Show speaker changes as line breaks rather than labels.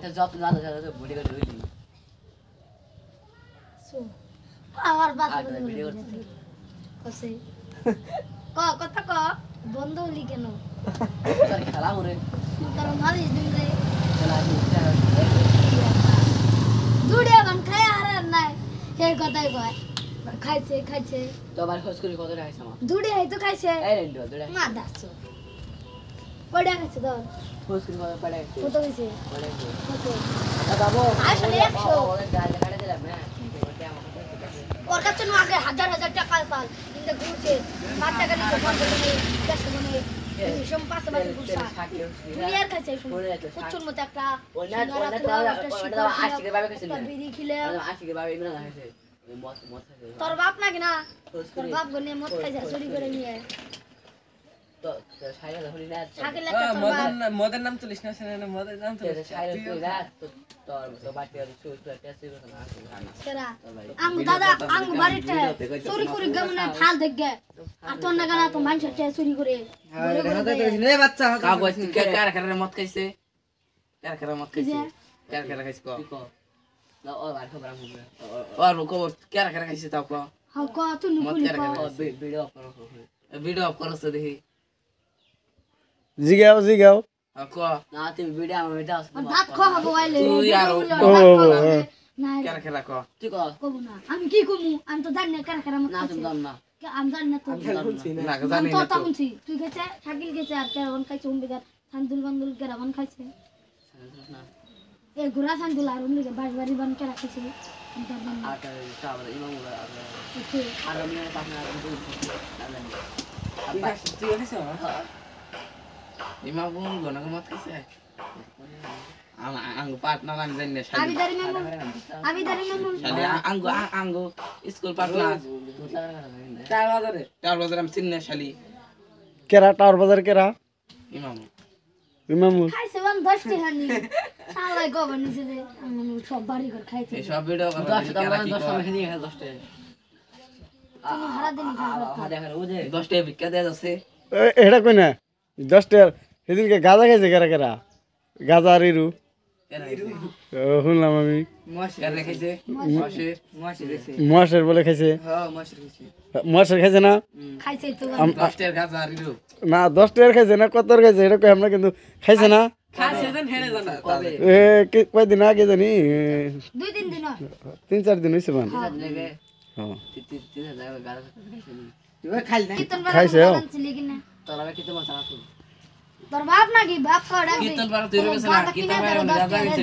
এটা যত জানো জানো বুড়ি করে হইলি
আমার বাসা
ভিডিও করছিস
কসে কথা ক বন্ধ হলি কেন
তোর খেলা করে
তোর মারিস দিন রে
খেলা
দুড়ে বান খায় আর নাই এই কথাই কয় খাইছে
তো আবার খোঁজ করে কত টাকা খাইছ আমার
দুড়ে আই তো খাইছে
এই রে দুড়া
মা দাসো কয়টা খাইছে তো
খোঁজ করে কত টাকা খাইছ
কত হইছে
বলে
কত
বাবু
আসলে 100
ওরে গালে কাটে দিলাম না
ওর কাছে নো আগে হাজার টাকা পাল কিন্তু ঘুরছে 5 টাকা নিতে বন্ধ করে কাছে মনে সম পাশে পাশে ঘুরছা দুনিয়ার কাছে কুচুর মতো একটা
ওনা আশিকের বাবে খাইছিস
বিড়ি খিলে
আশিকের বাবে ইমরান খাইছে মত খাইছে
তোর বাপ নাকি না তোর বাপ গনে মদ খাইছে চুরি করে নিয়ে
তো সাইকেল হলি না
সাইকেল একটা তোর বাপ
মদের নাম তুলিস না সেনা মদের নাম তুলিস
সাইকেল তুই না তোর তো বাটি আর চুরি করে টেস্ট করে না
সেরা আম দাদা আম বাড়িতে চুরি করে গমনে ঠাল দেখগে আর তোর না গানা তো মানুষ চুরি করে
রে বাচ্চা
কাগজ কার মত খাইছে কার মত খাইছে কার খাইছে কো
না ও আর খবর আমি
আর কো কার খাইছে তাও কো
হাও ক তুই নুকুলি ক
ভিডিও করো
ভিডিও অফ করছ দেখি
জিগাও
কো
না তুমি ভিডিও আমার ভিডিও
দাঁত খ হবো আইলে
তুই আর
না
কার খেলা কো
তুই কর
কব না আমি কি কমু আমি তো জানি না কারা মত
না তুমি জান না
আমি জানি না তো
না
আমি
জানি
তো
না তো
শুনছি তুই গেছে শাকিল গেছে আর কেরাবন খাইছে উম্বিদার সান্দুল বান্দুল কেরাবন খাইছে এ গুরা সান্দুল আর উম্বিদার বাড়ি বান কেরা খাইছে আমি তো জানি না
আর তাহলে ইমাম আর আমি পাশে
তুই খাইছ
ইমা বোন গনক মত খাইছে আঙ্গু পার্টনার আমি জানি না
আমি দারি মামু আমি দারি মামু
শালি আঙ্গু স্কুল পার্টনার
চার বাজারে
তার বাজার আমি চিনি না শালি
কেরা টাওয়ার বাজার কেরা
ইমাম
ইমামুল
খাইছে বান 10 টি হানি সালাই গবন নিছে যে আমি সব বাড়ি ঘর খাইছে
এই সব ভিডিও কর
10 টাকা 10 টাকা নিয়ে গেল 10 টাকা
তুমি হারা দিন
দেখো ওজে
10 টাকা ভিক্ষা দেয়া যাচ্ছে
এটা কই না 10 টাকার সেদিনকে গাঁজা খাইছে কেরা গাঁজা আর ইরু শুনলাম আমি
কার খাইছে মশের
মহাশের বলে খাইছে
হ্যাঁ মাসের খাইছি
মহাশের খাইছে না
খাইছে তো
10 টাকা গাজা আরিলো
না 10 টাকার খাইছে না কত খাইছে এটা কই আমরা কিন্তু খাইছে না
খাইছে দেন হেড়ে জানা
কবে
কয়দিন আগে জানি
2-3 দিন
3-4 দিন হয়েছে বান
লাগে
হ্যাঁ
3 টাকা গাড়ি
তুই খাইল না
কীর্তন
খাইছে, ও।
ছিল কিনা
তোরা কি তোমার চালা
তোর বাপ নাকি বাপ কড়া
কীর্তন পারা তুই গেছ না কীর্তন পারা গাজা গেছে